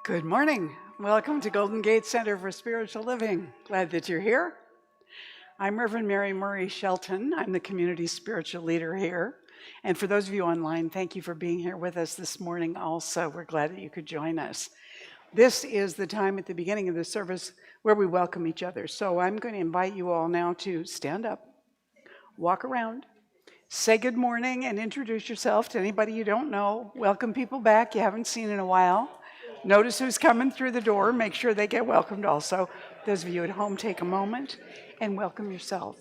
Good morning. Welcome to Golden Gate Center for Spiritual Living. Glad that you're here. I'm Reverend Mary Murray Shelton. I'm the community spiritual leader here. And for those of you online, thank you for being here with us this morning also. We're glad that you could join us. This is the time at the beginning of the service where we welcome each other. So I'm going to invite you all now to stand up, walk around, say good morning, and introduce yourself to anybody you don't know. Welcome people back you haven't seen in a while. Notice who's coming through the door. Make sure they get welcomed also. Those of you at home, take a moment and welcome yourself.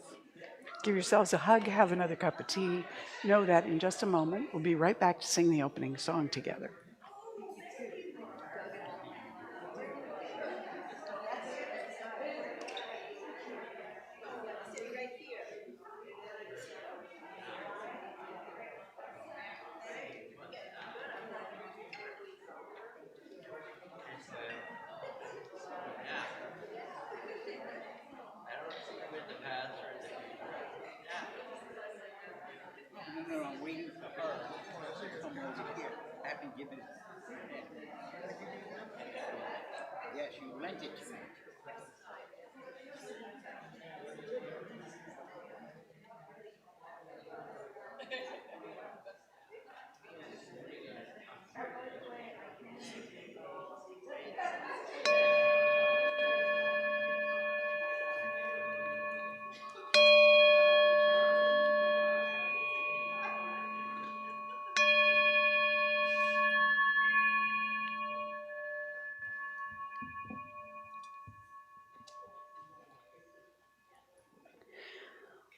Give yourselves a hug, have another cup of tea. Know that in just a moment, we'll be right back to sing the opening song together. No, I'm waiting for her to come over here. I haven't given it. Yes, you lent it to me.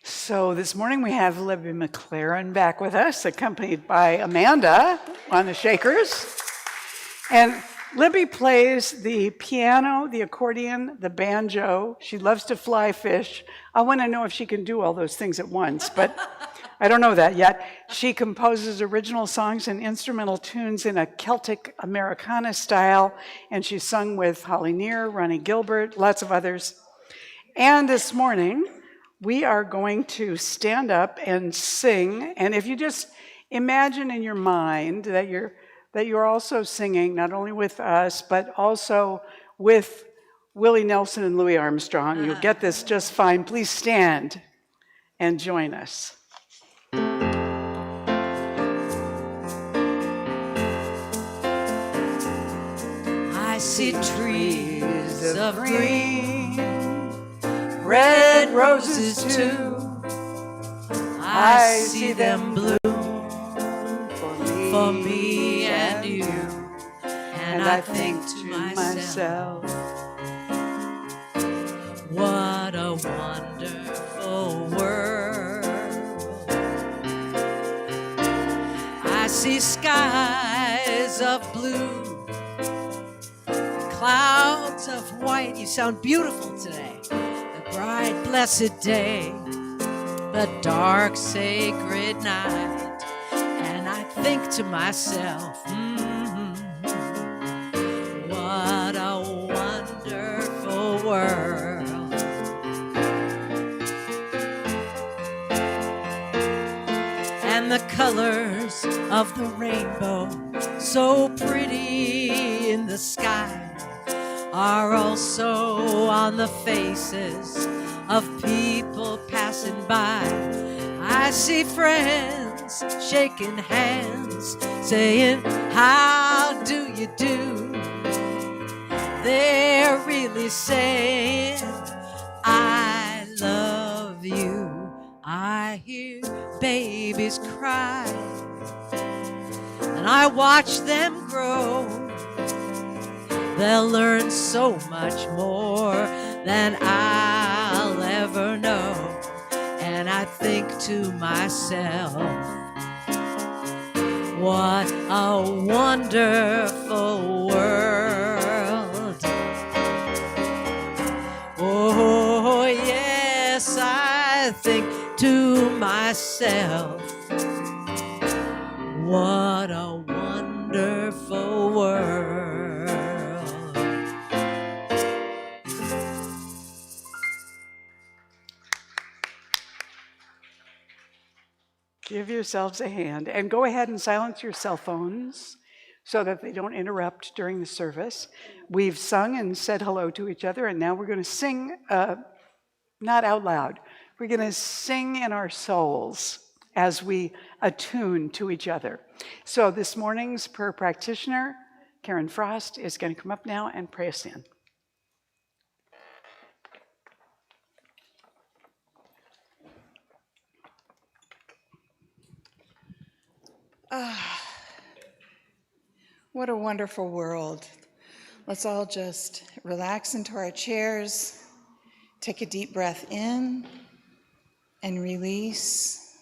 So this morning we have Libby McLaren back with us, accompanied by Amanda on the Shakers. And Libby plays the piano, the accordion, the banjo. She loves to fly fish. I want to know if she can do all those things at once, but I don't know that yet. She composes original songs and instrumental tunes in a Celtic Americana style, and she's sung with Holly Near, Ronnie Gilbert, lots of others. And this morning, we are going to stand up and sing. And if you just imagine in your mind that you're also singing, not only with us, but also with Willie Nelson and Louis Armstrong, you'll get this just fine. Please stand and join us. I see trees of green, red roses too. I see them bloom for me and you. And I think to myself, what a wonderful world. I see skies of blue, clouds of white. You sound beautiful today. The bright, blessed day, the dark, sacred night. And I think to myself, what a wonderful world. And the colors of the rainbow, so pretty in the sky, are also on the faces of people passing by. I see friends shaking hands, saying, how do you do? They're really saying, I love you. I hear babies cry, and I watch them grow. They'll learn so much more than I'll ever know. And I think to myself, what a wonderful world. Oh, yes, I think to myself, what a wonderful world. Give yourselves a hand and go ahead and silence your cell phones. so that they don't interrupt during the service. We've sung and said hello to each other, and now we're going to sing, not out loud. We're going to sing in our souls as we attune to each other. So this morning's prayer practitioner, Karen Frost, is going to come up now and pray us in. What a wonderful world. Let's all just relax into our chairs, take a deep breath in, and release,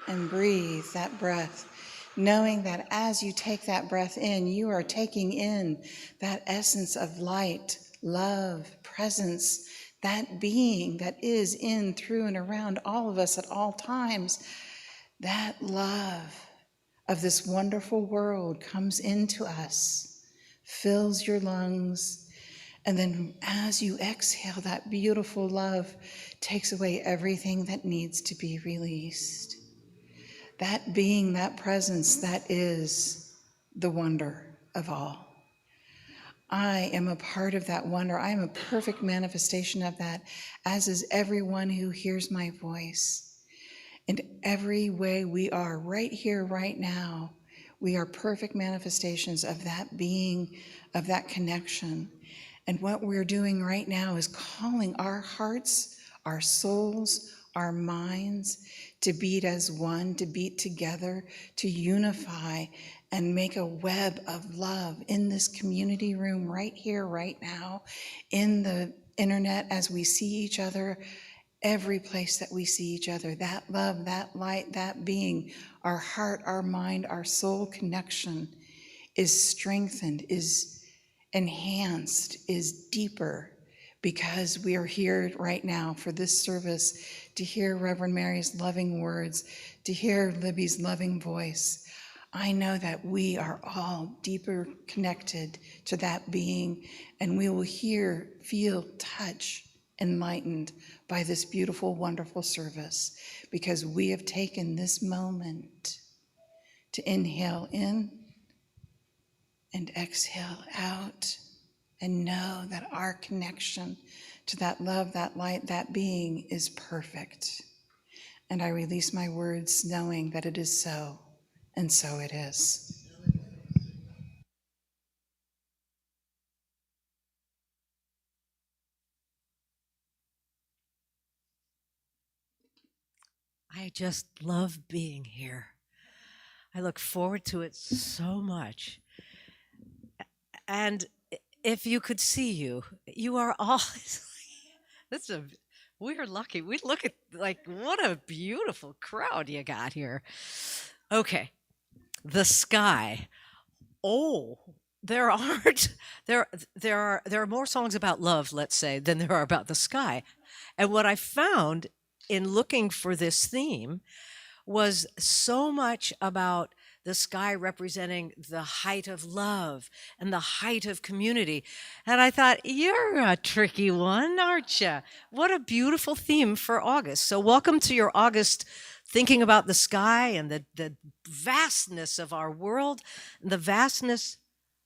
and breathe that breath, knowing that as you take that breath in, you are taking in that essence of light, love, presence, that being that is in, through, and around all of us at all times. That love of this wonderful world comes into us, fills your lungs, and then as you exhale, that beautiful love takes away everything that needs to be released. That being, that presence, that is the wonder of all. I am a part of that wonder. I am a perfect manifestation of that, as is everyone who hears my voice. In every way we are right here, right now, we are perfect manifestations of that being, of that connection. And what we're doing right now is calling our hearts, our souls, our minds to beat as one, to beat together, to unify and make a web of love in this community room right here, right now, in the internet as we see each other. Every place that we see each other, that love, that light, that being, our heart, our mind, our soul connection is strengthened, is enhanced, is deeper, because we are here right now for this service to hear Reverend Mary's loving words, to hear Libby's loving voice. I know that we are all deeper connected to that being, and we will hear, feel, touch, enlightened by this beautiful, wonderful service, because we have taken this moment to inhale in and exhale out, and know that our connection to that love, that light, that being is perfect. And I release my words knowing that it is so, and so it is. I just love being here. I look forward to it so much. And if you could see you, you are all, we're lucky. We look at, like, what a beautiful crowd you got here. Okay, the sky. Oh, there are more songs about love, let's say, than there are about the sky. And what I found in looking for this theme was so much about the sky representing the height of love and the height of community. And I thought, you're a tricky one, aren't you? What a beautiful theme for August. So welcome to your August thinking about the sky and the vastness of our world, and the vastness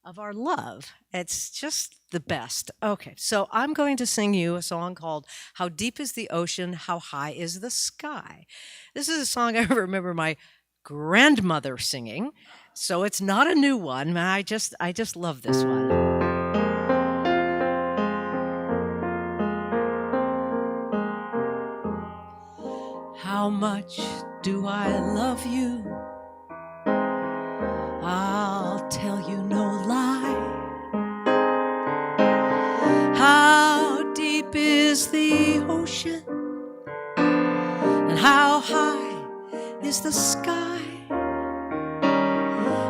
of our love. It's just the best. Okay, so I'm going to sing you a song called How Deep is the Ocean, How High is the Sky. This is a song I remember my grandmother singing, so it's not a new one. I just love this one. How much do I love you? I'll tell you no lie. How deep is the ocean, and how high is the sky?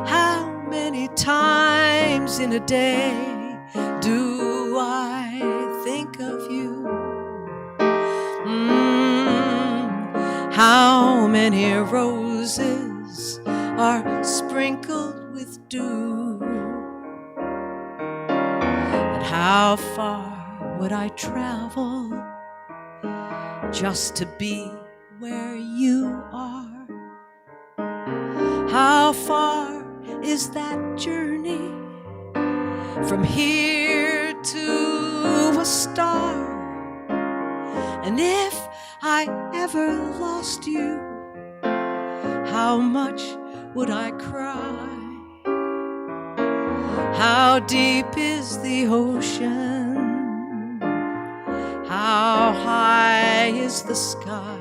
How many times in a day do I think of you? How many roses are sprinkled with dew? And how far would I travel just to be where you are? How far is that journey from here to a star. And if I ever lost you, how much would I cry? How deep is the ocean? How high is the sky?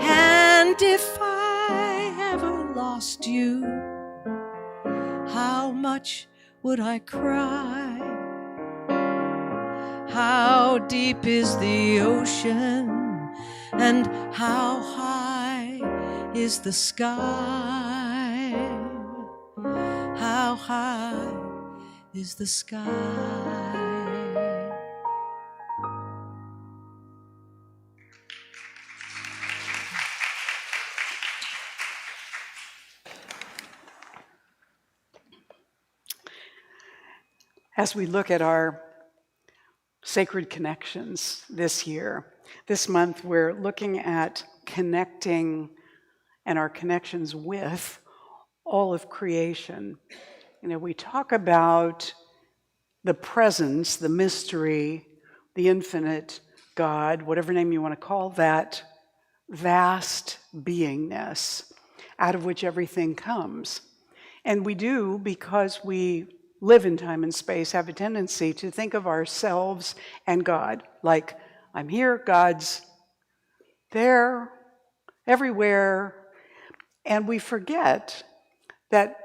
And if I ever lost you, how much would I cry? How deep is the ocean, and how high is the sky? How high is the sky? As we look at our sacred connections this year, this month, we're looking at connecting and our connections with all of creation. You know, we talk about the presence, the mystery, the infinite God, whatever name you want to call that, vast beingness out of which everything comes. And we do because we live in time and space, have a tendency to think of ourselves and God like, I'm here, God's there, everywhere. And we forget that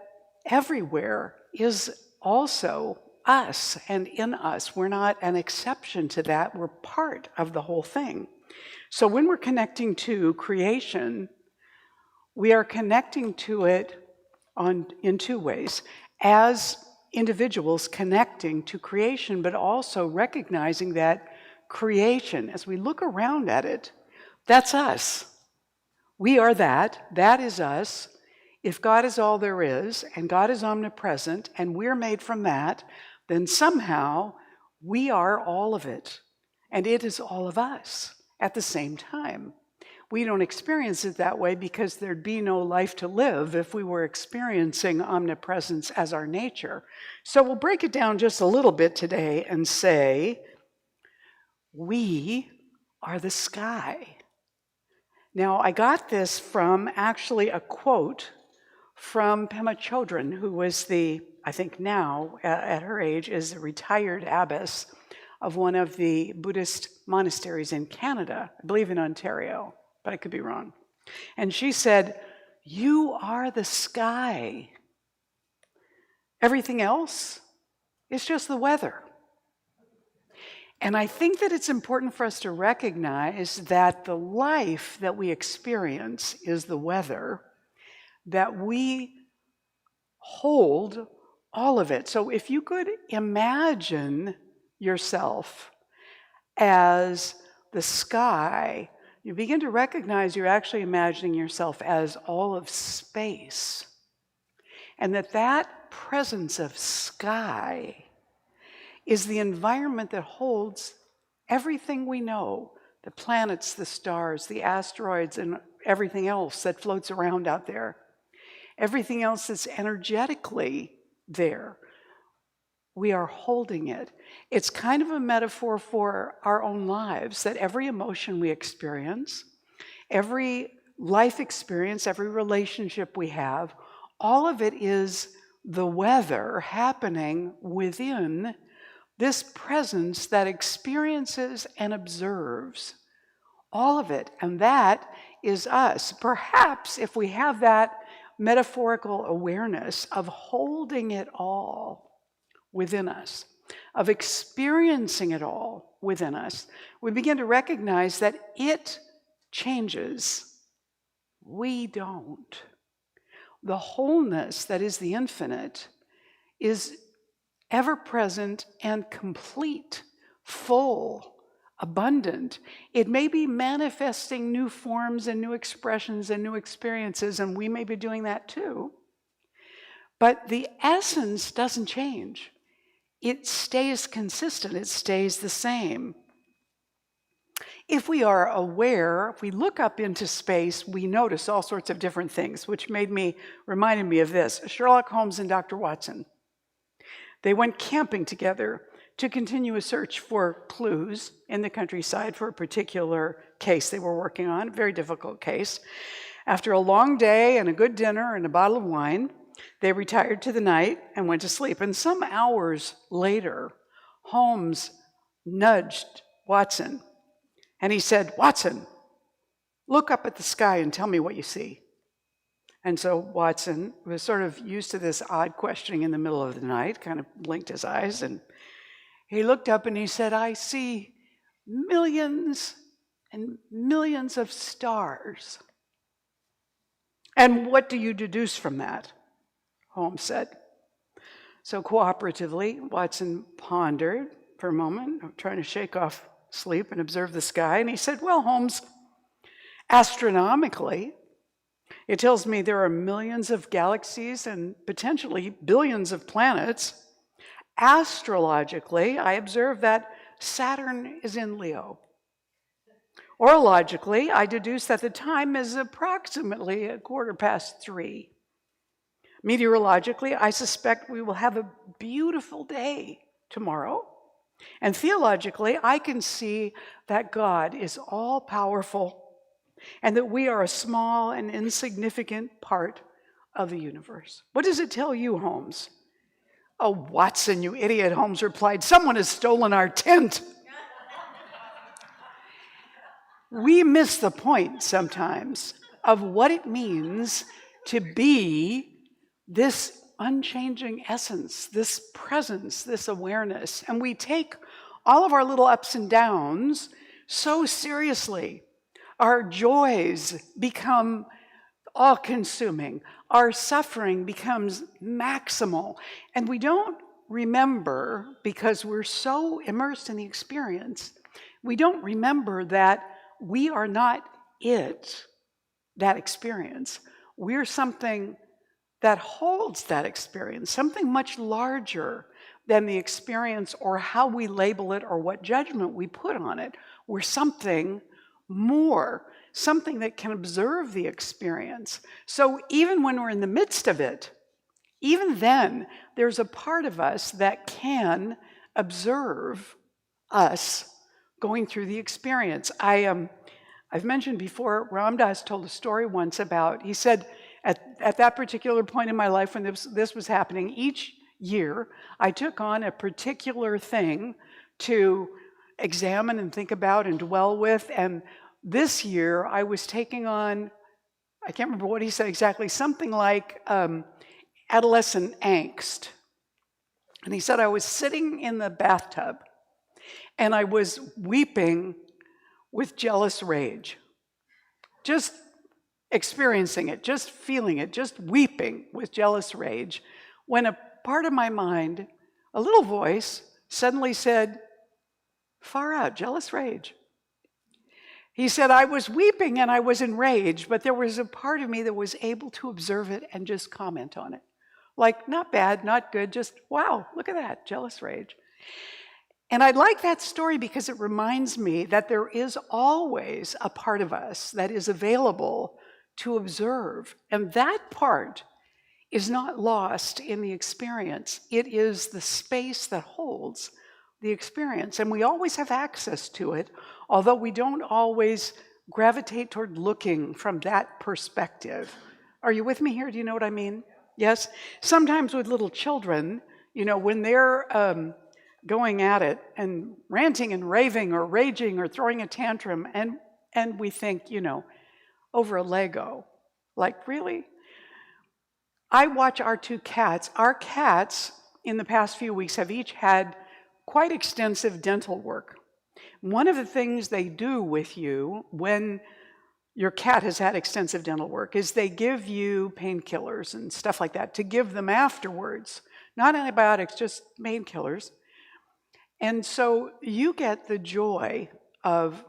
everywhere is also us and in us. We're not an exception to that. We're part of the whole thing. So when we're connecting to creation, we are connecting to it in two ways. As individuals connecting to creation, but also recognizing that creation, as we look around at it, that's us. We are that. That is us. If God is all there is, and God is omnipresent, and we're made from that, then somehow we are all of it. And it is all of us at the same time. We don't experience it that way because there'd be no life to live if we were experiencing omnipresence as our nature. So we'll break it down just a little bit today and say, we are the sky. Now, I got this from actually a quote from Pema Chödrön, who was I think now, at her age, is a retired abbess of one of the Buddhist monasteries in Canada, I believe in Ontario, but I could be wrong. And she said, "You are the sky. Everything else is just the weather." And I think that it's important for us to recognize that the life that we experience is the weather, that we hold all of it. So if you could imagine yourself as the sky, you begin to recognize you're actually imagining yourself as all of space. And that presence of sky is the environment that holds everything we know, the planets, the stars, the asteroids, and everything else that floats around out there. Everything else that's energetically there. We are holding it. It's kind of a metaphor for our own lives, that every emotion we experience, every life experience, every relationship we have, all of it is the weather happening within this presence that experiences and observes all of it. And that is us. Perhaps if we have that metaphorical awareness of holding it all within us, of experiencing it all within us, we begin to recognize that it changes. We don't. The wholeness that is the infinite is ever present and complete, full, abundant. It may be manifesting new forms and new expressions and new experiences, and we may be doing that too. But the essence doesn't change. It stays consistent. It stays the same. If we are aware, if we look up into space, we notice all sorts of different things, which reminded me of this. Sherlock Holmes and Dr. Watson. They went camping together to continue a search for clues in the countryside for a particular case they were working on, a very difficult case. After a long day and a good dinner and a bottle of wine, they retired to the night and went to sleep. And some hours later, Holmes nudged Watson, and he said, "Watson, look up at the sky and tell me what you see." And so Watson was sort of used to this odd questioning in the middle of the night, kind of blinked his eyes, and he looked up and he said, "I see millions and millions of stars." "And what do you deduce from that?" Holmes said. So cooperatively, Watson pondered for a moment, trying to shake off sleep and observe the sky, and he said, "Well, Holmes, astronomically, it tells me there are millions of galaxies and potentially billions of planets. Astrologically, I observe that Saturn is in Leo. Orologically, I deduce that the time is approximately 3:15. Meteorologically, I suspect we will have a beautiful day tomorrow. And theologically, I can see that God is all-powerful and that we are a small and insignificant part of the universe." What does it tell you, Holmes? "Oh, Watson, you idiot," Holmes replied. "Someone has stolen our tent." We miss the point sometimes of what it means to be this unchanging essence, this presence, this awareness. And we take all of our little ups and downs so seriously. Our joys become all-consuming. Our suffering becomes maximal. And we don't remember, because we're so immersed in the experience, we don't remember that we are not that experience. We're something that holds that experience, something much larger than the experience or how we label it or what judgment we put on it. We're something more, something that can observe the experience. So even when we're in the midst of it, even then, there's a part of us that can observe us going through the experience. I've mentioned before, Ram Dass told a story once about, he said, at that particular point in my life when this was happening, each year I took on a particular thing to examine and think about and dwell with. And this year I was taking on, I can't remember what he said exactly, something like adolescent angst. And he said I was sitting in the bathtub and I was weeping with jealous rage. Just experiencing it, just feeling it, just weeping with jealous rage, when a part of my mind, a little voice, suddenly said, "Far out, jealous rage." He said, I was weeping and I was enraged, but there was a part of me that was able to observe it and just comment on it. Like, not bad, not good, just, wow, look at that, jealous rage. And I like that story because it reminds me that there is always a part of us that is available to observe. And that part is not lost in the experience. It is the space that holds the experience. And we always have access to it, although we don't always gravitate toward looking from that perspective. Are you with me here? Do you know what I mean? Yes? Sometimes with little children, when they're going at it and ranting and raving or raging or throwing a tantrum, and we think, over a Lego. Like, really? I watch our two cats. Our cats, in the past few weeks, have each had quite extensive dental work. One of the things they do with you when your cat has had extensive dental work is they give you painkillers and stuff like that to give them afterwards. Not antibiotics, just painkillers. And so you get the joy of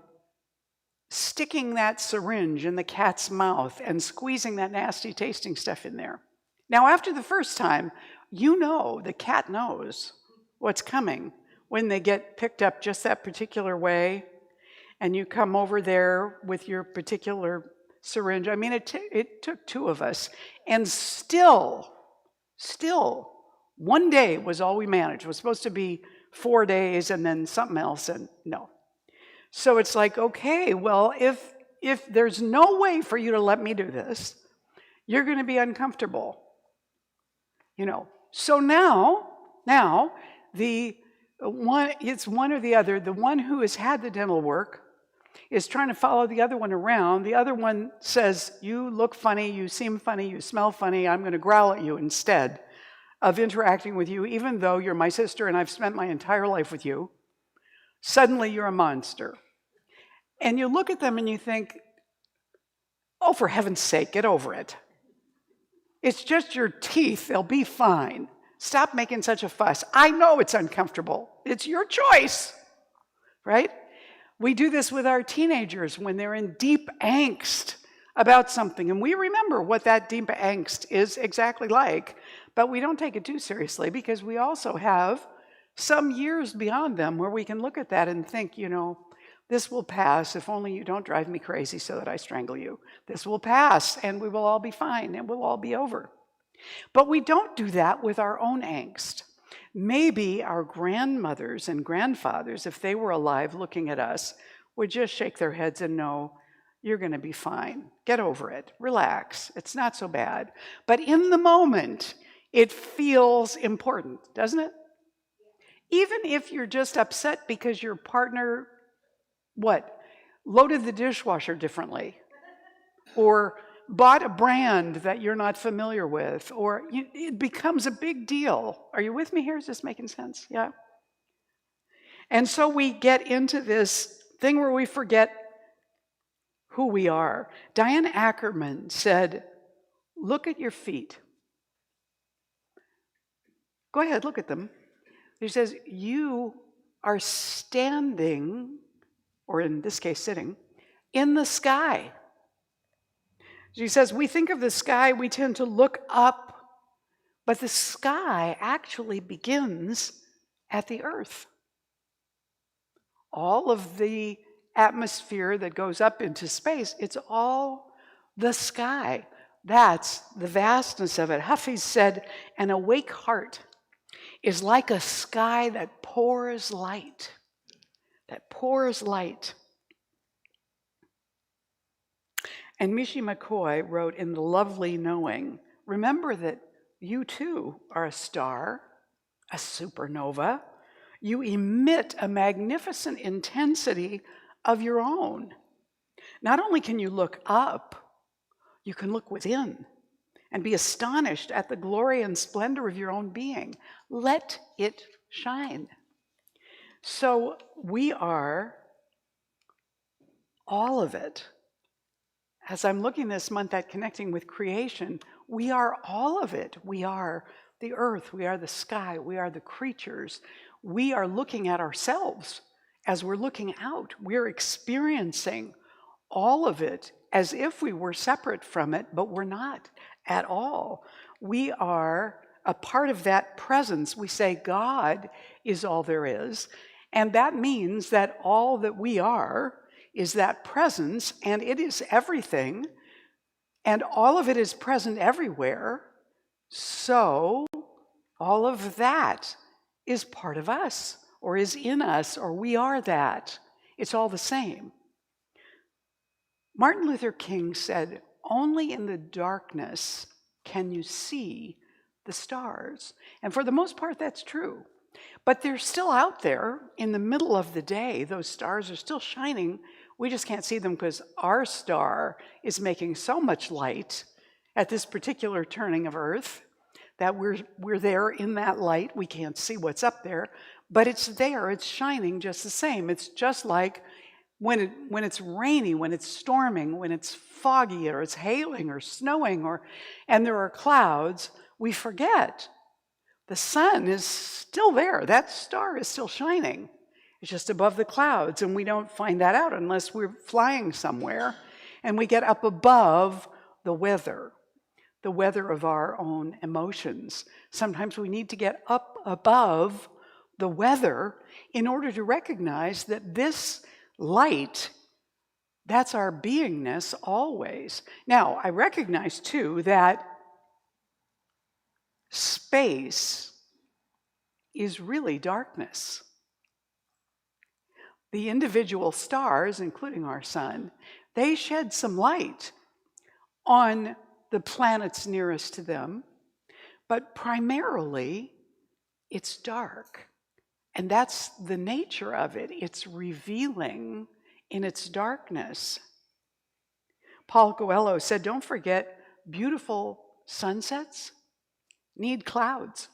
sticking that syringe in the cat's mouth and squeezing that nasty tasting stuff in there. Now, after the first time, the cat knows what's coming when they get picked up just that particular way. and you come over there with your particular syringe. I mean, it took 2 of us, and still, one day was all we managed. It was supposed to be 4 days and then something else, and no. So it's like, okay, well, if there's no way for you to let me do this, you're going to be uncomfortable. So now it's one or the other. The one who has had the dental work is trying to follow the other one around. The other one says, you look funny, you seem funny, you smell funny, I'm going to growl at you instead of interacting with you, even though you're my sister and I've spent my entire life with you. Suddenly you're a monster. And you look at them and you think, oh, for heaven's sake, get over it. It's just your teeth, they'll be fine. Stop making such a fuss. I know it's uncomfortable. It's your choice, right? We do this with our teenagers when they're in deep angst about something, and we remember what that deep angst is exactly like, but we don't take it too seriously because we also have some years beyond them where we can look at that and think, this will pass if only you don't drive me crazy so that I strangle you. This will pass and we will all be fine and we'll all be over. But we don't do that with our own angst. Maybe our grandmothers and grandfathers, if they were alive looking at us, would just shake their heads and know, you're going to be fine. Get over it. Relax. It's not so bad. But in the moment, it feels important, doesn't it? Even if you're just upset because your partner loaded the dishwasher differently, or bought a brand that you're not familiar with, or it becomes a big deal. Are you with me here? Is this making sense? Yeah. And so we get into this thing where we forget who we are. Diane Ackerman said, look at your feet. Go ahead, look at them. She says, you are standing, or in this case, sitting, in the sky. She says, we think of the sky, we tend to look up, but the sky actually begins at the earth. All of the atmosphere that goes up into space, it's all the sky. That's the vastness of it. Hafiz said, an awake heart is like a sky that pours light. And Mishi McCoy wrote in The Lovely Knowing, remember that you too are a star, a supernova. You emit a magnificent intensity of your own. Not only can you look up, you can look within and be astonished at the glory and splendor of your own being. Let it shine. So we are all of it. As I'm looking this month at connecting with creation, we are all of it. We are the earth, we are the sky, we are the creatures. We are looking at ourselves as we're looking out. We're experiencing all of it as if we were separate from it, but we're not at all. We are a part of that presence. We say God is all there is, and that means that all that we are is that presence, and it is everything, and all of it is present everywhere. So all of that is part of us, or is in us, or we are that. It's all the same. Martin Luther King said, only in the darkness can you see the stars. And for the most part, that's true. But they're still out there in the middle of the day. Those stars are still shining. We just can't see them because our star is making so much light at this particular turning of Earth that we're there in that light. We can't see what's up there, but it's there. It's shining just the same. It's just like when it's rainy, when it's storming, when it's foggy, or it's hailing or snowing, and there are clouds, we forget. The sun is still there. That star is still shining. It's just above the clouds, and we don't find that out unless we're flying somewhere and we get up above the weather of our own emotions. Sometimes we need to get up above the weather in order to recognize that this light, that's our beingness always. Now, I recognize too that space is really darkness. The individual stars, including our sun, they shed some light on the planets nearest to them, but primarily it's dark. And that's the nature of it. It's revealing in its darkness. Paul Coelho said, don't forget, beautiful sunsets need clouds.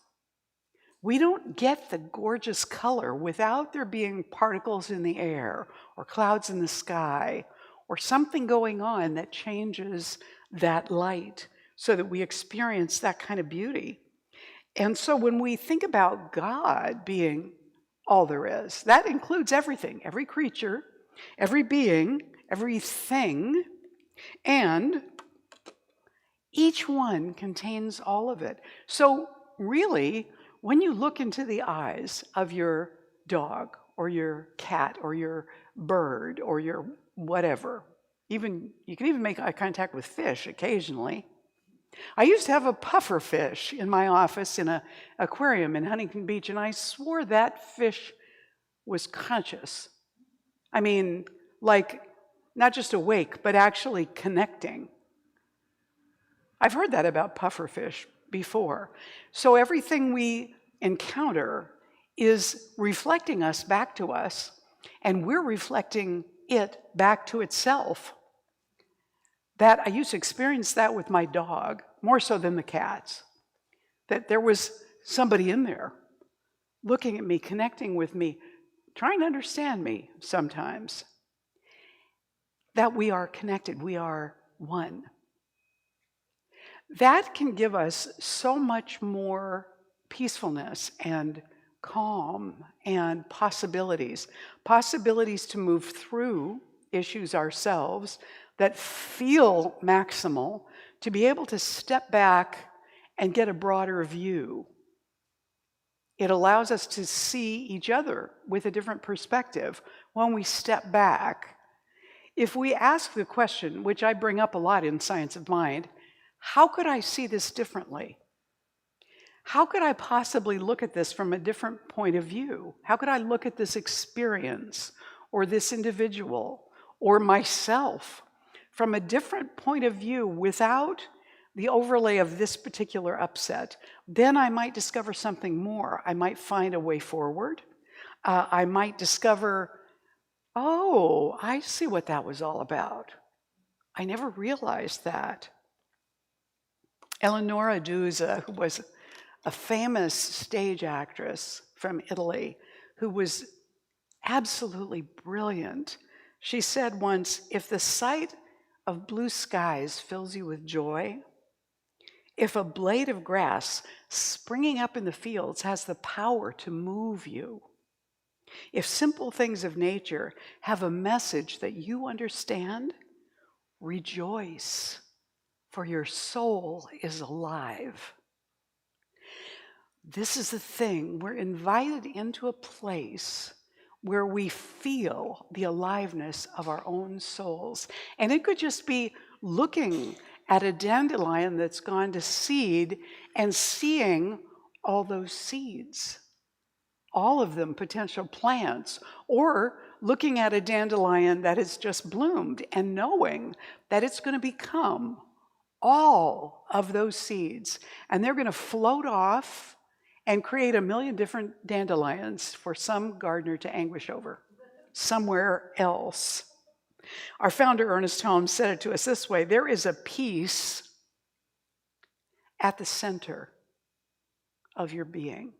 We don't get the gorgeous color without there being particles in the air or clouds in the sky or something going on that changes that light so that we experience that kind of beauty. And so when we think about God being all there is, that includes everything, every creature, every being, everything, and each one contains all of it. So really, when you look into the eyes of your dog or your cat or your bird or your whatever, even you can even make eye contact with fish occasionally. I used to have a puffer fish in my office in an aquarium in Huntington Beach, and I swore that fish was conscious. I mean, like not just awake, but actually connecting. I've heard that about pufferfish before. So everything we encounter is reflecting us back to us, and we're reflecting it back to itself. That I used to experience that with my dog, more so than the cats. That there was somebody in there looking at me, connecting with me, trying to understand me sometimes. That we are connected, we are one. That can give us so much more peacefulness and calm and possibilities. Possibilities to move through issues ourselves that feel maximal, to be able to step back and get a broader view. It allows us to see each other with a different perspective when we step back. If we ask the question, which I bring up a lot in Science of Mind, how could I see this differently? How could I possibly look at this from a different point of view? How could I look at this experience or this individual or myself from a different point of view without the overlay of this particular upset? Then I might discover something more. I might find a way forward. I might discover, oh, I see what that was all about. I never realized that. Eleonora Duse, who was a famous stage actress from Italy, who was absolutely brilliant, she said once, if the sight of blue skies fills you with joy, if a blade of grass springing up in the fields has the power to move you, if simple things of nature have a message that you understand, rejoice, for your soul is alive. This is the thing. We're invited into a place where we feel the aliveness of our own souls. And it could just be looking at a dandelion that's gone to seed and seeing all those seeds, all of them potential plants, or looking at a dandelion that has just bloomed and knowing that it's going to become all of those seeds, and they're going to float off and create a million different dandelions for some gardener to anguish over somewhere else. Our founder, Ernest Holmes, said it to us this way: there is a peace at the center of your being.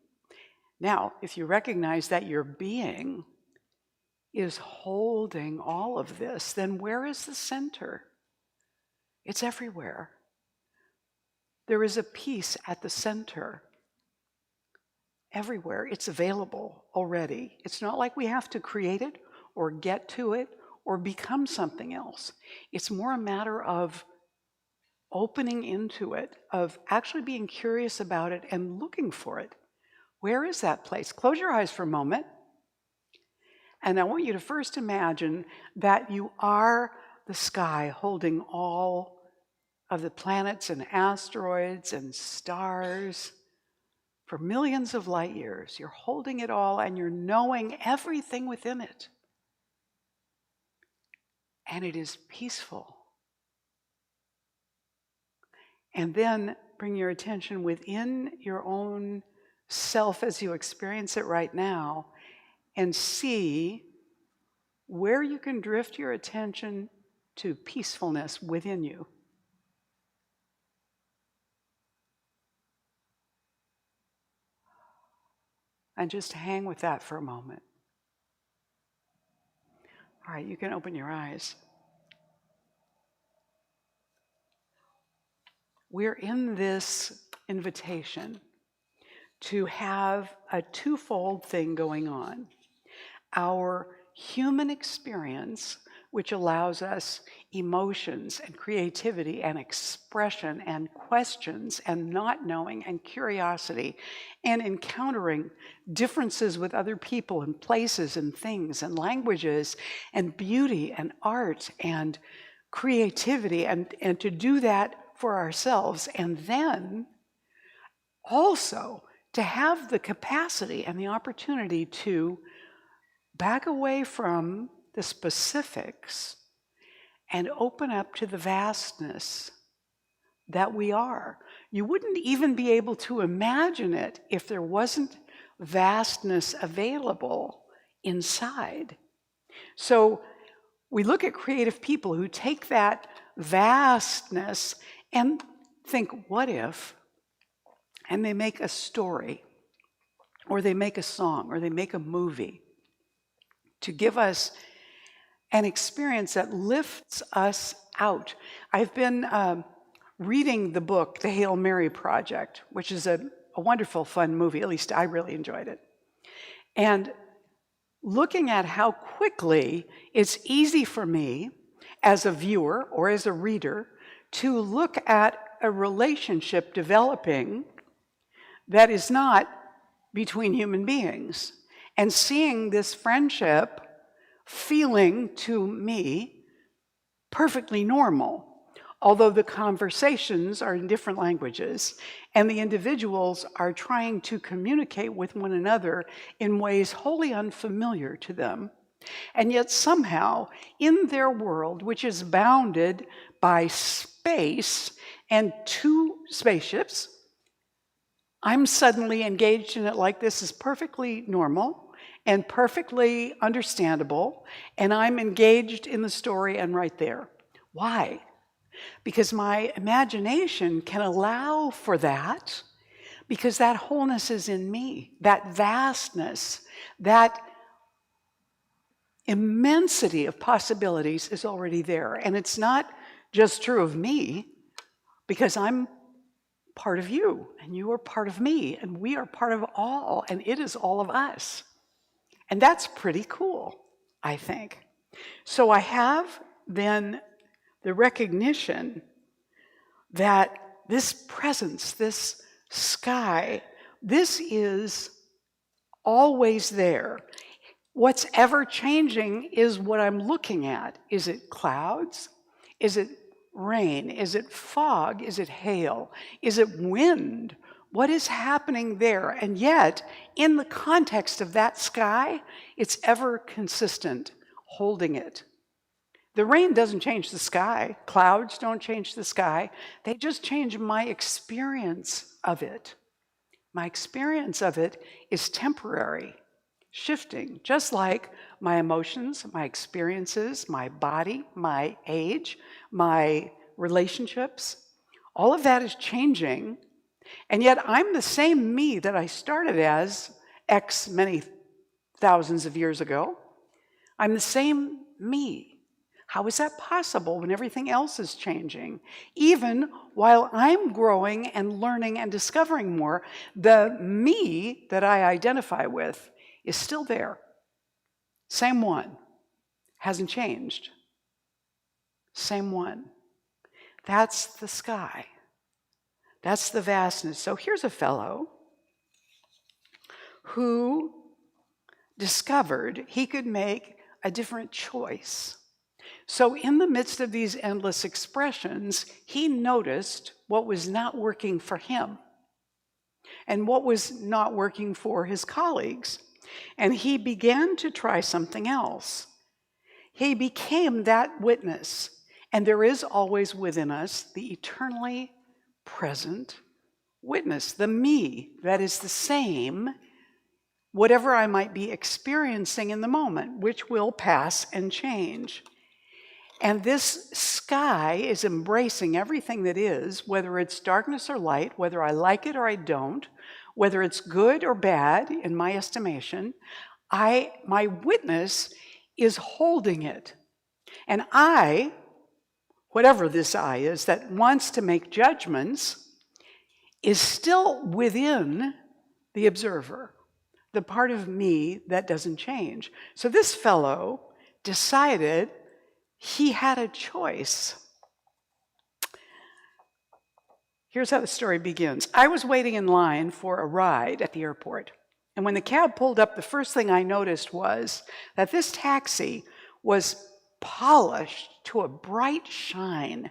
Now, if you recognize that your being is holding all of this, then where is the center? It's everywhere. There is a peace at the center. Everywhere. It's available already. It's not like we have to create it or get to it or become something else. It's more a matter of opening into it, of actually being curious about it and looking for it. Where is that place? Close your eyes for a moment And I want you to first imagine that you are the sky holding all of the planets and asteroids and stars for millions of light years. You're holding it all and you're knowing everything within it. And it is peaceful. And then bring your attention within your own self as you experience it right now and see where you can drift your attention to peacefulness within you. And just hang with that for a moment. All right, you can open your eyes. We're in this invitation to have a twofold thing going on. Our human experience, which allows us emotions and creativity and expression and questions and not knowing and curiosity and encountering differences with other people and places and things and languages and beauty and art and creativity, and to do that for ourselves, and then also to have the capacity and the opportunity to back away from the specifics and open up to the vastness that we are. You wouldn't even be able to imagine it if there wasn't vastness available inside. So we look at creative people who take that vastness and think, what if? And they make a story, or they make a song, or they make a movie to give us an experience that lifts us out. I've been reading the book, The Hail Mary Project, which is a wonderful, fun movie. At least I really enjoyed it. And looking at how quickly it's easy for me as a viewer or as a reader to look at a relationship developing that is not between human beings, and seeing this friendship feeling to me perfectly normal, although the conversations are in different languages and the individuals are trying to communicate with one another in ways wholly unfamiliar to them. And yet somehow, in their world, which is bounded by space and two spaceships, I'm suddenly engaged in it like this is perfectly normal and perfectly understandable, and I'm engaged in the story and right there. Why? Because my imagination can allow for that, because that wholeness is in me, that vastness, that immensity of possibilities is already there. And it's not just true of me, because I'm part of you, and you are part of me, and we are part of all, and it is all of us. And that's pretty cool, I think. So I have then the recognition that this presence, this sky, this is always there. What's ever changing is what I'm looking at. Is it clouds? Is it rain? Is it fog? Is it hail? Is it wind? What is happening there? And yet, in the context of that sky, it's ever consistent, holding it. The rain doesn't change the sky. Clouds don't change the sky. They just change my experience of it. My experience of it is temporary, shifting, just like my emotions, my experiences, my body, my age, my relationships. All of that is changing, and yet I'm the same me that I started as X many thousands of years ago. I'm the same me. How is that possible when everything else is changing? Even while I'm growing and learning and discovering more, the me that I identify with is still there. Same one. Hasn't changed. Same one. That's the sky. That's the vastness. So here's a fellow who discovered he could make a different choice. So in the midst of these endless expressions, he noticed what was not working for him and what was not working for his colleagues. And he began to try something else. He became that witness. And there is always within us the eternally present witness, the me that is the same, whatever I might be experiencing in the moment, which will pass and change. And this sky is embracing everything that is, whether it's darkness or light, whether I like it or I don't, whether it's good or bad in my estimation. My witness is holding it. And I, whatever this I is that wants to make judgments, is still within the observer, the part of me that doesn't change. So this fellow decided he had a choice. Here's how the story begins. I was waiting in line for a ride at the airport. And when the cab pulled up, the first thing I noticed was that this taxi was polished to a bright shine,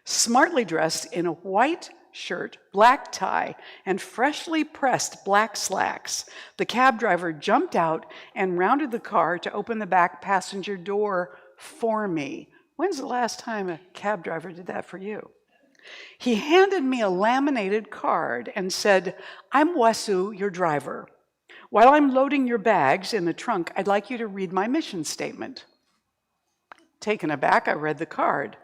smartly dressed in a white shirt, black tie, and freshly pressed black slacks. The cab driver jumped out and rounded the car to open the back passenger door for me. When's the last time a cab driver did that for you? He handed me a laminated card and said, "I'm Wasu, your driver. While I'm loading your bags in the trunk, I'd like you to read my mission statement." Taken aback, I read the card.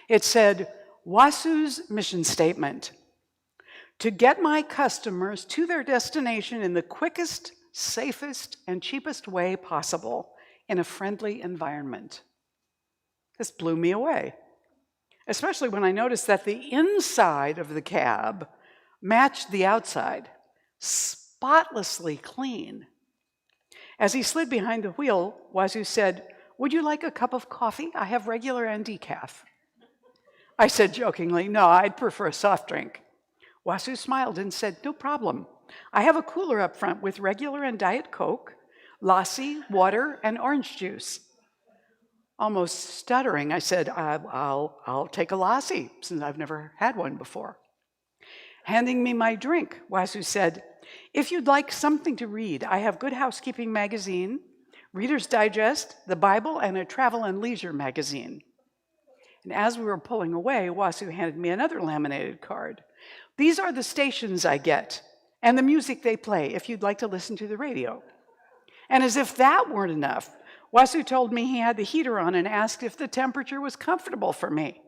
It said, "Wasu's mission statement: to get my customers to their destination in the quickest, safest, and cheapest way possible in a friendly environment." This blew me away, especially when I noticed that the inside of the cab matched the outside, spotlessly clean. As he slid behind the wheel, Wasu said, "Would you like a cup of coffee? I have regular and decaf." I said jokingly, "No, I'd prefer a soft drink." Wasu smiled and said, "No problem. I have a cooler up front with regular and Diet Coke, lassi, water, and orange juice." Almost stuttering, I said, I'll take a lassi, since I've never had one before. Handing me my drink, Wasu said, "If you'd like something to read, I have Good Housekeeping magazine, Reader's Digest, the Bible, and a travel and leisure magazine." And as we were pulling away, Wasu handed me another laminated card. "These are the stations I get, and the music they play, if you'd like to listen to the radio." And as if that weren't enough, Wasu told me he had the heater on and asked if the temperature was comfortable for me.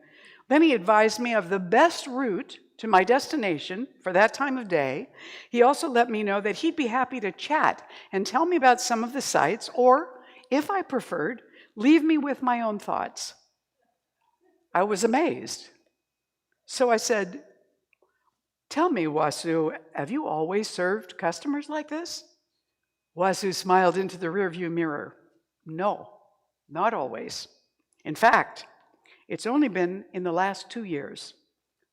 Then he advised me of the best route to my destination for that time of day. He also let me know that he'd be happy to chat and tell me about some of the sites, or, if I preferred, leave me with my own thoughts. I was amazed. So I said, "Tell me, Wasu, have you always served customers like this?" Wasu smiled into the rearview mirror. "No, not always. In fact, it's only been in the last 2 years.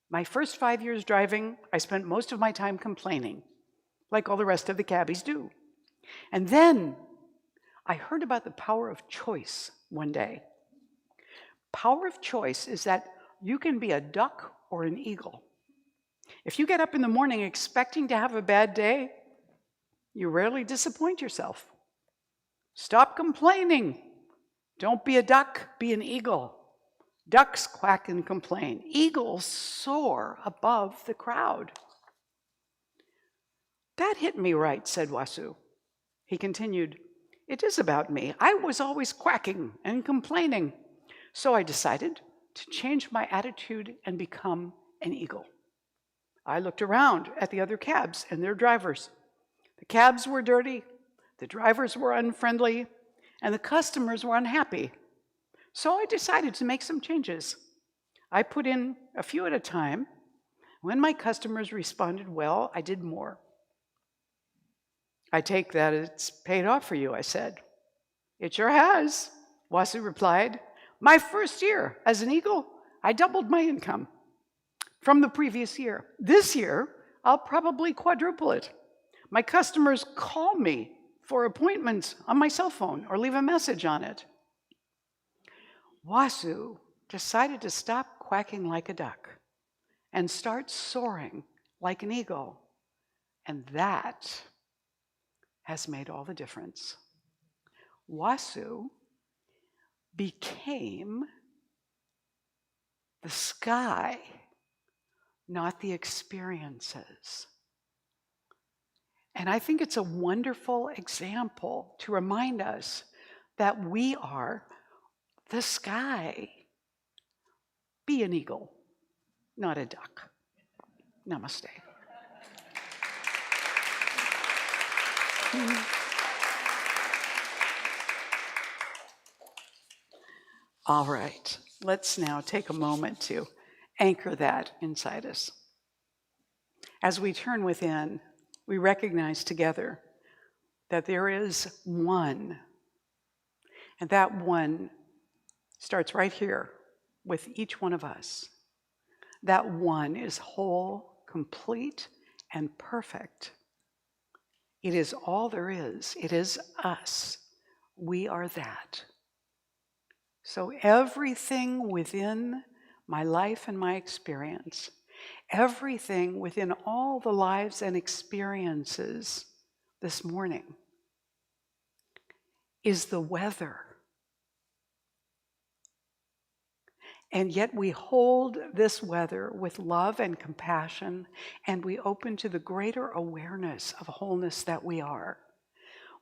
My first 5 years driving, I spent most of my time complaining, like all the rest of the cabbies do. And then I heard about the power of choice one day. Power of choice is that you can be a duck or an eagle. If you get up in the morning expecting to have a bad day, you rarely disappoint yourself. Stop complaining. Don't be a duck, be an eagle. Ducks quack and complain. Eagles soar above the crowd." "That hit me right," said Wasu. He continued, "It is about me. I was always quacking and complaining. So I decided to change my attitude and become an eagle. I looked around at the other cabs and their drivers. The cabs were dirty, the drivers were unfriendly, and the customers were unhappy. So I decided to make some changes. I put in a few at a time. When my customers responded well, I did more." "I take that it's paid off for you," I said. "It sure has," Wasu replied. "My first year as an eagle, I doubled my income from the previous year. This year, I'll probably quadruple it. My customers call me for appointments on my cell phone or leave a message on it. Wasu decided to stop quacking like a duck and start soaring like an eagle. And that has made all the difference. Wasu became the sky, not the experiences. And I think it's a wonderful example to remind us that we are the sky. Be an eagle, not a duck. Namaste. All right, let's now take a moment to anchor that inside us. As we turn within, we recognize together that there is one, and that one starts right here with each one of us. That one is whole, complete, and perfect. It is all there is. It is us. We are that. So everything within my life and my experience, everything within all the lives and experiences this morning is the weather. And yet we hold this weather with love and compassion, and we open to the greater awareness of wholeness that we are.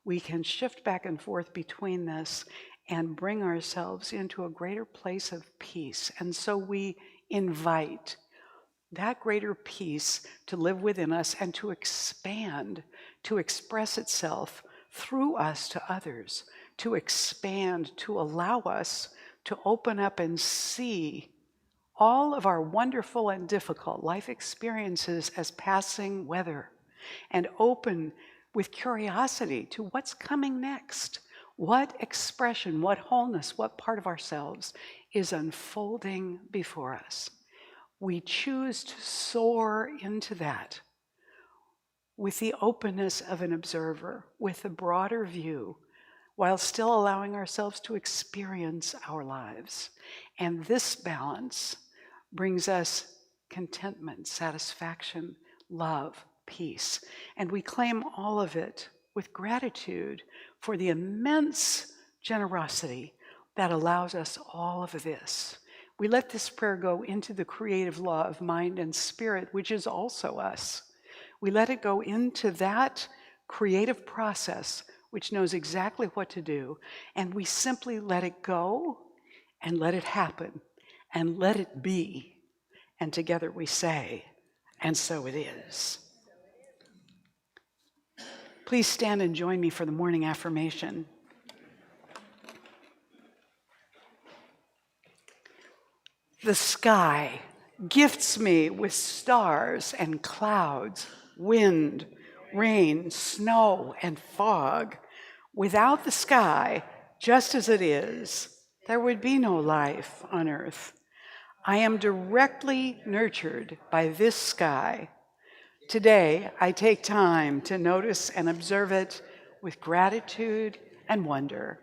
We can shift back and forth between this and bring ourselves into a greater place of peace. And so we invite that greater peace to live within us and to expand, to express itself through us to others, to expand, to allow us to open up and see all of our wonderful and difficult life experiences as passing weather, and open with curiosity to what's coming next. What expression, what wholeness, what part of ourselves is unfolding before us? We choose to soar into that with the openness of an observer, with a broader view, while still allowing ourselves to experience our lives. And this balance brings us contentment, satisfaction, love, peace. And we claim all of it with gratitude for the immense generosity that allows us all of this. We let this prayer go into the creative law of mind and spirit, which is also us. We let it go into that creative process which knows exactly what to do, and we simply let it go and let it happen and let it be. And together we say, and so it is. Please stand and join me for the morning affirmation. The sky gifts me with stars and clouds, wind, rain, snow, and fog. Without the sky, just as it is, there would be no life on earth. I am directly nurtured by this sky. Today, I take time to notice and observe it with gratitude and wonder,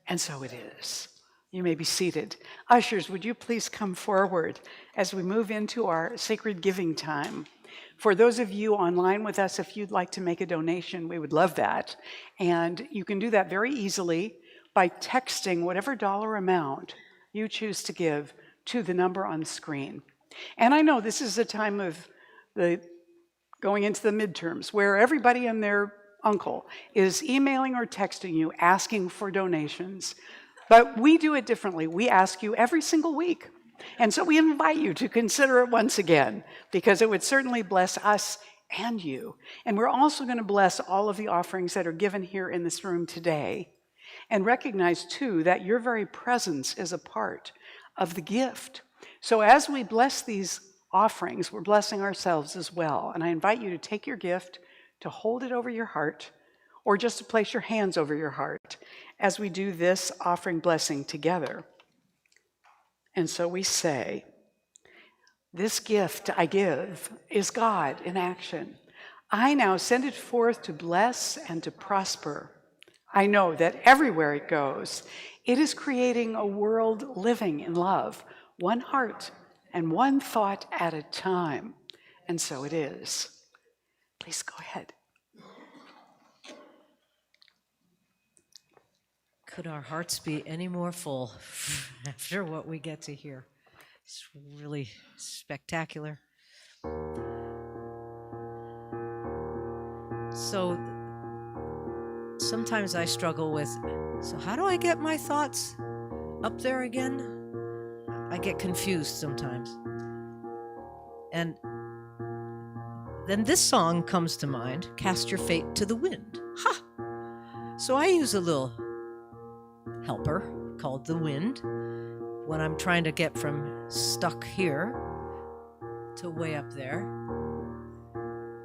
and so it is. You may be seated. Ushers, would you please come forward as we move into our sacred giving time? For those of you online with us, if you'd like to make a donation, we would love that. And you can do that very easily by texting whatever dollar amount you choose to give to the number on the screen. And I know this is a time of going into the midterms where everybody and their uncle is emailing or texting you asking for donations. But we do it differently. We ask you every single week. And so we invite you to consider it once again, because it would certainly bless us and you. And we're also going to bless all of the offerings that are given here in this room today. And recognize, too, that your very presence is a part of the gift. So as we bless these offerings, we're blessing ourselves as well. And I invite you to take your gift, to hold it over your heart, or just to place your hands over your heart as we do this offering blessing together. And so we say, this gift I give is God in action. I now send it forth to bless and to prosper. I know that everywhere it goes, it is creating a world living in love, one heart and one thought at a time. And so it is. Please go ahead. Could our hearts be any more full after what we get to hear? It's really spectacular. So sometimes I struggle with, so how do I get my thoughts up there again? I get confused sometimes. And then this song comes to mind, Cast Your Fate to the Wind. Ha! So I use a little helper called the wind when I'm trying to get from stuck here to way up there.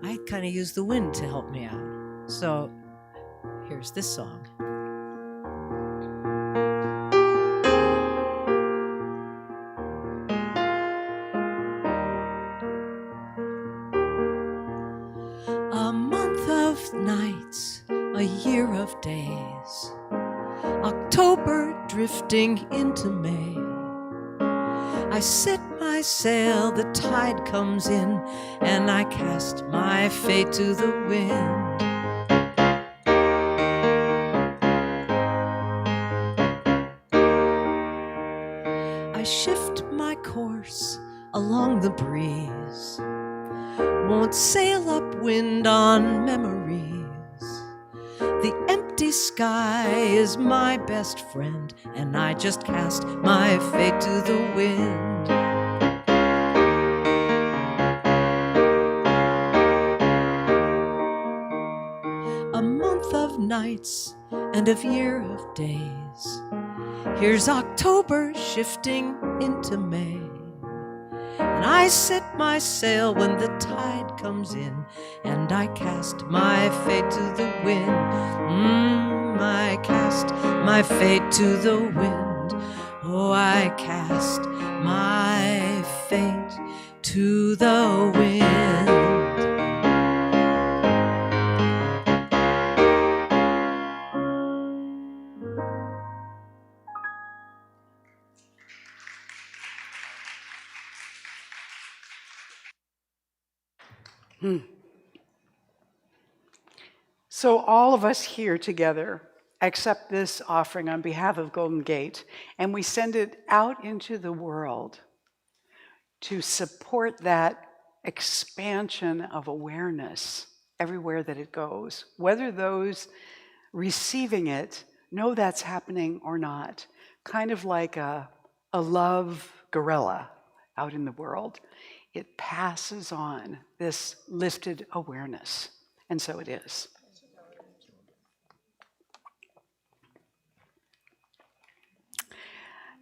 I kind of use the wind to help me out. So here's this song. A month of nights, a year of days, October drifting into May. I set my sail, the tide comes in, and I cast my fate to the wind. I shift my course along the breeze, won't sail upwind on memories. The empty sky is my best friend, and I just cast my fate to the wind. A month of nights and a year of days. Here's October shifting into May. And I set my sail when the tide comes in, and I cast my fate to the wind. I cast my fate to the wind. Oh, I cast my fate to the wind. So all of us here together accept this offering on behalf of Golden Gate, and we send it out into the world to support that expansion of awareness everywhere that it goes, whether those receiving it know that's happening or not. Kind of like a love gorilla out in the world. It passes on this lifted awareness, and so it is.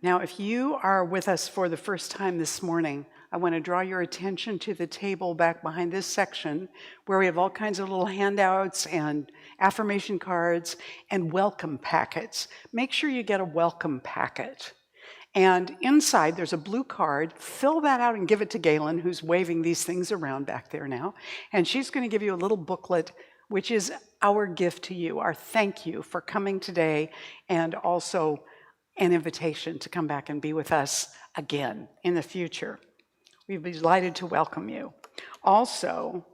Now, if you are with us for the first time this morning, I want to draw your attention to the table back behind this section where we have all kinds of little handouts and affirmation cards and welcome packets. Make sure you get a welcome packet. And inside, there's a blue card. Fill that out and give it to Galen, who's waving these things around back there now. And she's going to give you a little booklet, which is our gift to you, our thank you for coming today, and also an invitation to come back and be with us again in the future. We'd be delighted to welcome you. Also,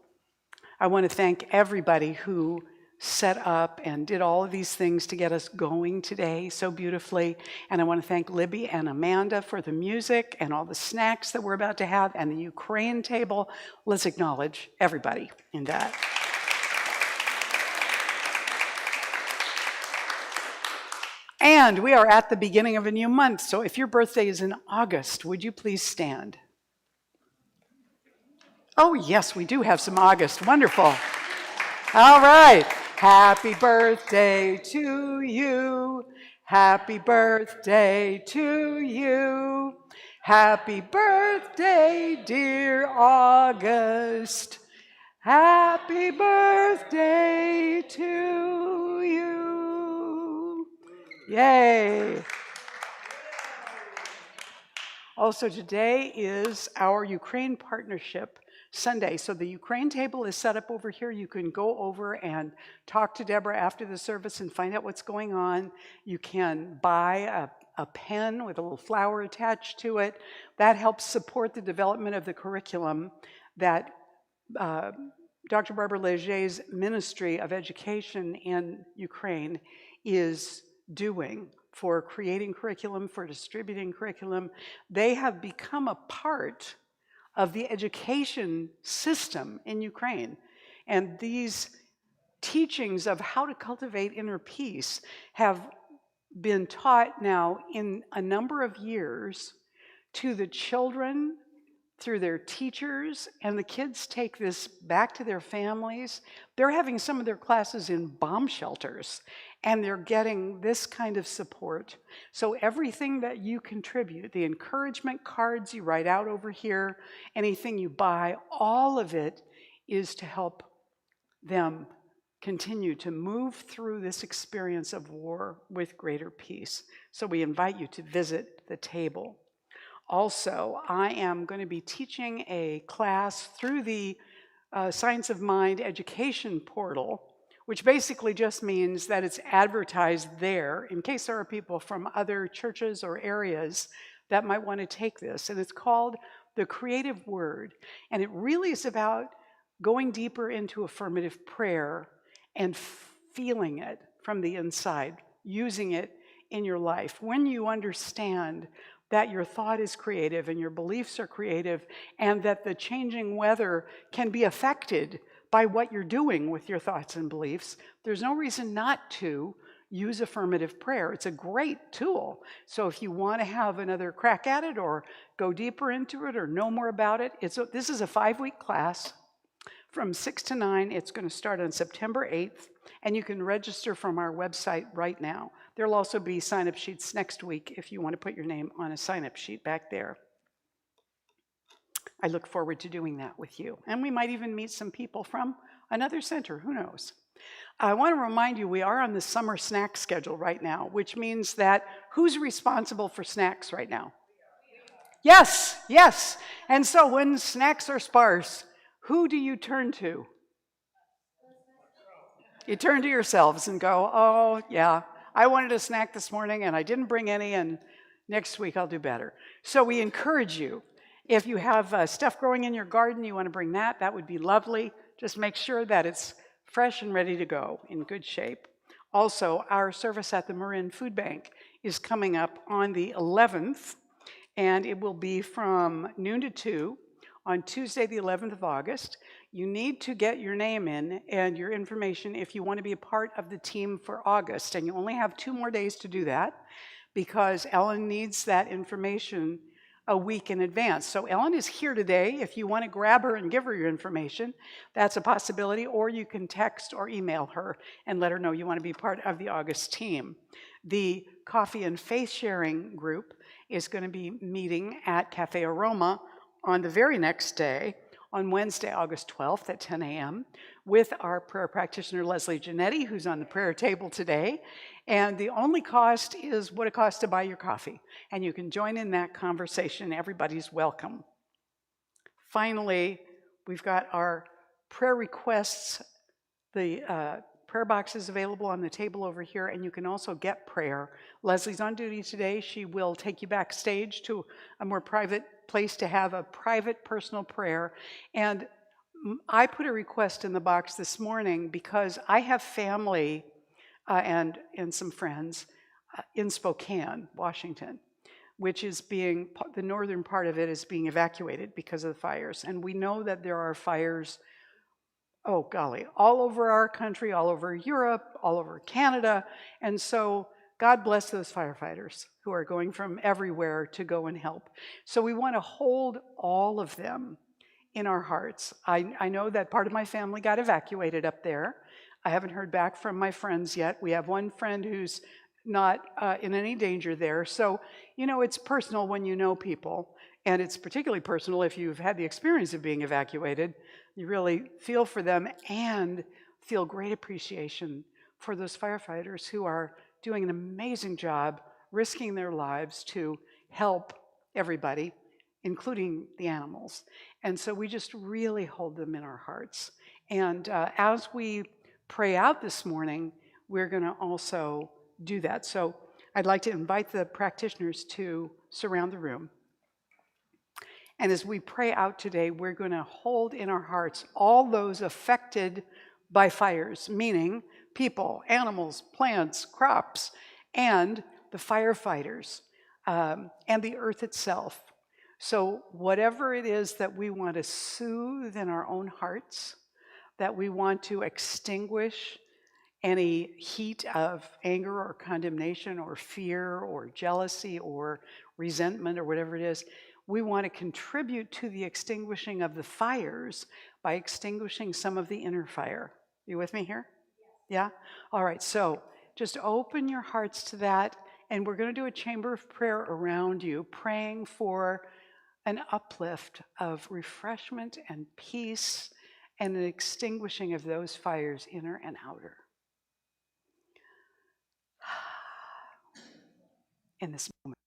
I want to thank everybody who set up and did all of these things to get us going today so beautifully. And I want to thank Libby and Amanda for the music and all the snacks that we're about to have and the Ukraine table. Let's acknowledge everybody in that. And we are at the beginning of a new month, so if your birthday is in August, would you please stand? Oh, yes, we do have some August. Wonderful. All right. Happy birthday to you. Happy birthday to you. Happy birthday, dear August. Happy birthday to you. Yay. Also, today is our Ukraine Partnership Sunday. So the Ukraine table is set up over here. You can go over and talk to Deborah after the service and find out what's going on. You can buy a pen with a little flower attached to it. That helps support the development of the curriculum that Dr. Barbara Leger's Ministry of Education in Ukraine is doing for creating curriculum, for distributing curriculum. They have become a part of the education system in Ukraine. And these teachings of how to cultivate inner peace have been taught now in a number of years to the children through their teachers, and the kids take this back to their families. They're having some of their classes in bomb shelters, and they're getting this kind of support. So everything that you contribute, the encouragement cards you write out over here, anything you buy, all of it is to help them continue to move through this experience of war with greater peace. So we invite you to visit the table. Also, I am going to be teaching a class through the Science of Mind education portal, which basically just means that it's advertised there in case there are people from other churches or areas that might want to take this. And it's called The Creative Word. And it really is about going deeper into affirmative prayer and feeling it from the inside, using it in your life. When you understand that your thought is creative and your beliefs are creative, and that the changing weather can be affected by what you're doing with your thoughts and beliefs, there's no reason not to use affirmative prayer. It's a great tool. So if you want to have another crack at it or go deeper into it or know more about it, this is a 5-week class from 6 to 9. It's going to start on September 8th, and you can register from our website right now. There'll also be sign-up sheets next week if you want to put your name on a sign-up sheet back there. I look forward to doing that with you. And we might even meet some people from another center, who knows? I want to remind you, we are on the summer snack schedule right now, which means that who's responsible for snacks right now? Yes, yes. And so when snacks are sparse, who do you turn to? You turn to yourselves and go, oh, yeah, I wanted a snack this morning and I didn't bring any, and next week I'll do better. So we encourage you, if you have stuff growing in your garden, you want to bring that, that would be lovely. Just make sure that it's fresh and ready to go, in good shape. Also, our service at the Marin Food Bank is coming up on the 11th, and it will be from noon to 2 on Tuesday, the 11th of August. You need to get your name in and your information if you want to be a part of the team for August. And you only have 2 more days to do that because Ellen needs that information a week in advance. So Ellen is here today. If you want to grab her and give her your information, that's a possibility. Or you can text or email her and let her know you want to be part of the August team. The Coffee and Faith Sharing group is going to be meeting at Cafe Aroma on the very next day, on Wednesday, August 12th at 10 a.m. with our prayer practitioner, Leslie Giannetti, who's on the prayer table today. And the only cost is what it costs to buy your coffee. And you can join in that conversation. Everybody's welcome. Finally, we've got our prayer requests. The prayer box is available on the table over here, and you can also get prayer. Leslie's on duty today. She will take you backstage to a more private place to have a private personal prayer. And I put a request in the box this morning because I have family and some friends in Spokane, Washington, which is the northern part of it is being evacuated because of the fires. And we know that there are fires, oh golly, all over our country, all over Europe, all over Canada. And so God bless those firefighters who are going from everywhere to go and help. So we want to hold all of them in our hearts. I know that part of my family got evacuated up there. I haven't heard back from my friends yet. We have one friend who's not in any danger there. So, you know, it's personal when you know people. And it's particularly personal if you've had the experience of being evacuated. You really feel for them and feel great appreciation for those firefighters who are doing an amazing job, risking their lives to help everybody, including the animals. And so we just really hold them in our hearts. And as we pray out this morning, we're going to also do that. So I'd like to invite the practitioners to surround the room. And as we pray out today, we're going to hold in our hearts all those affected by fires, meaning people, animals, plants, crops, and the firefighters, and the earth itself. So whatever it is that we want to soothe in our own hearts, that we want to extinguish any heat of anger or condemnation or fear or jealousy or resentment or whatever it is, we want to contribute to the extinguishing of the fires by extinguishing some of the inner fire. You with me here? Yeah? All right, so just open your hearts to that, and we're going to do a chamber of prayer around you, praying for an uplift of refreshment and peace and an extinguishing of those fires, inner and outer. In this moment.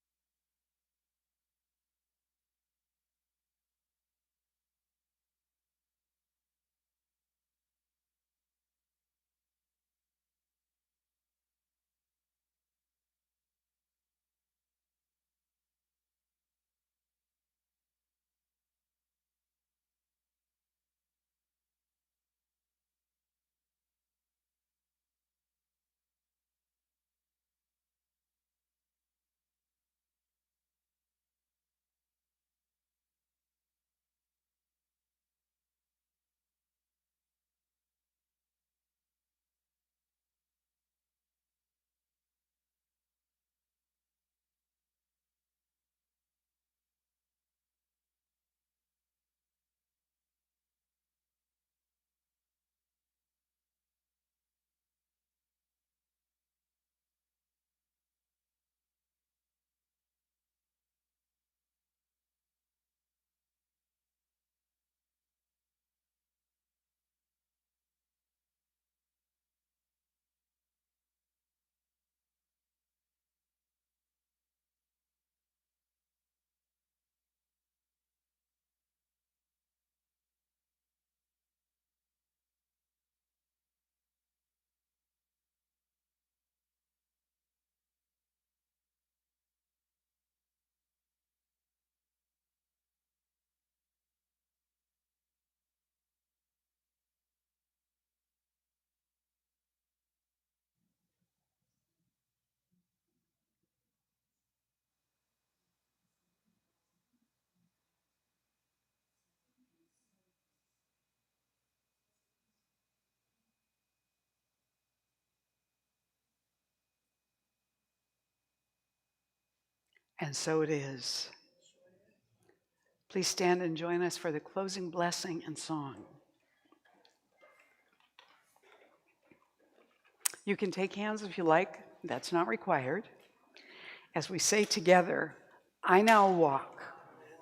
And so it is. Please stand and join us for the closing blessing and song. You can take hands if you like. That's not required. As we say together, I now walk,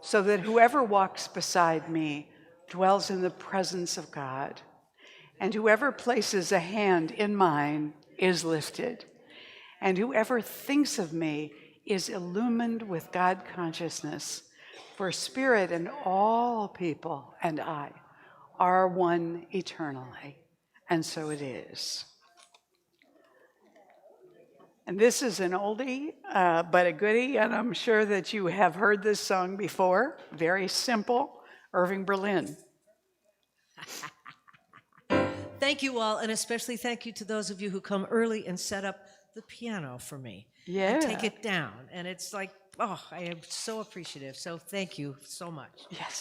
so that whoever walks beside me dwells in the presence of God, and whoever places a hand in mine is lifted, and whoever thinks of me is illumined with God consciousness, for Spirit and all people and I are one eternally, and so it is. And this is an oldie, but a goodie, and I'm sure that you have heard this song before. Very simple, Irving Berlin. Thank you all, and especially thank you to those of you who come early and set up the piano for me. Yeah. And take it down. And it's like, oh, I am so appreciative. So thank you so much. Yes.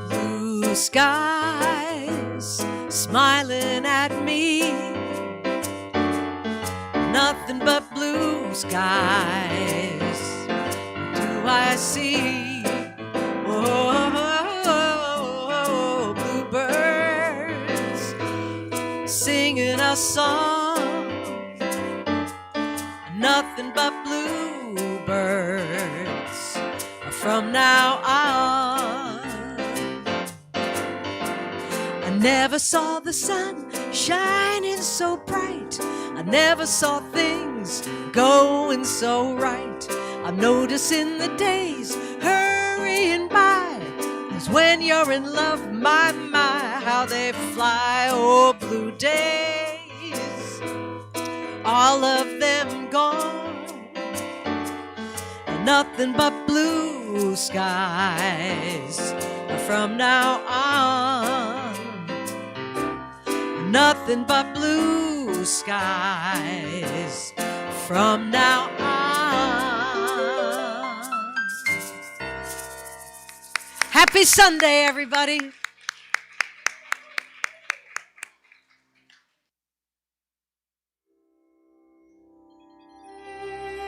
Blue skies smiling at me, nothing but blue skies do I see. Oh, bluebirds singing a song, nothing but bluebirds from now on. I never saw the sun shining so bright. I never saw things going so right. I'm noticing the days hurrying by. 'Cause when you're in love, my, how they fly. Oh, blue days, all of them gone. Nothing but blue skies from now on. Nothing but blue skies from now on. Happy Sunday, everybody.